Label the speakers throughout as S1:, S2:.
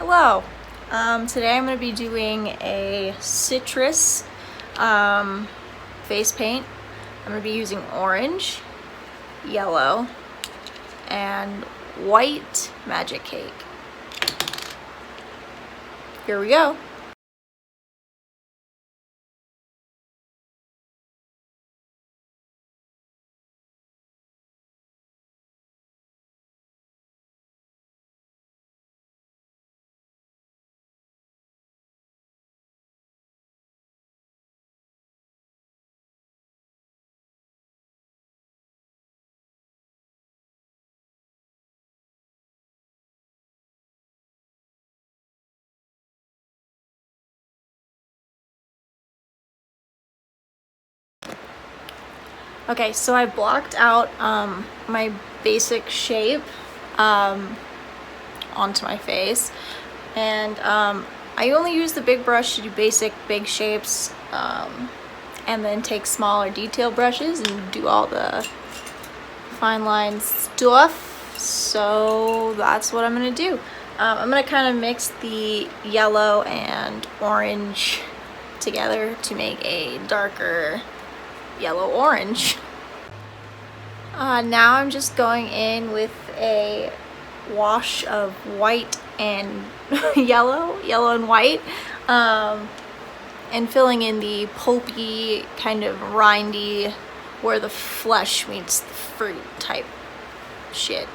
S1: Hello. Today I'm going to be doing a citrus face paint. I'm going to be using orange, yellow, and white magic cake. Here we go. Okay, so I blocked out my basic shape onto my face, and I only use the big brush to do big shapes, and then take smaller detail brushes and do all the fine line stuff. So that's what I'm gonna do. I'm gonna kind of mix the yellow and orange together to make a darker yellow orange. Now I'm just going in with a wash of white and yellow and white, and filling in the pulpy, kind of rindy, where the flesh meets the fruit type shit.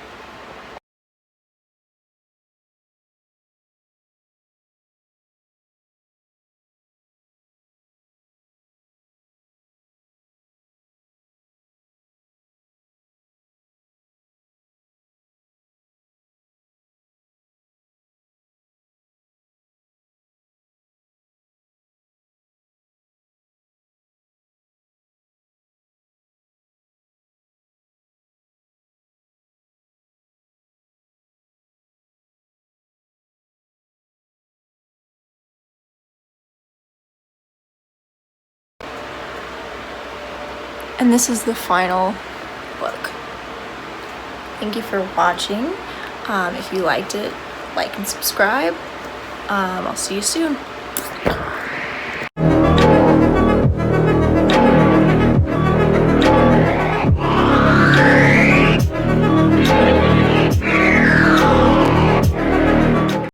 S1: And this is the final look. Thank you for watching. If you liked it, like and subscribe. I'll see you soon.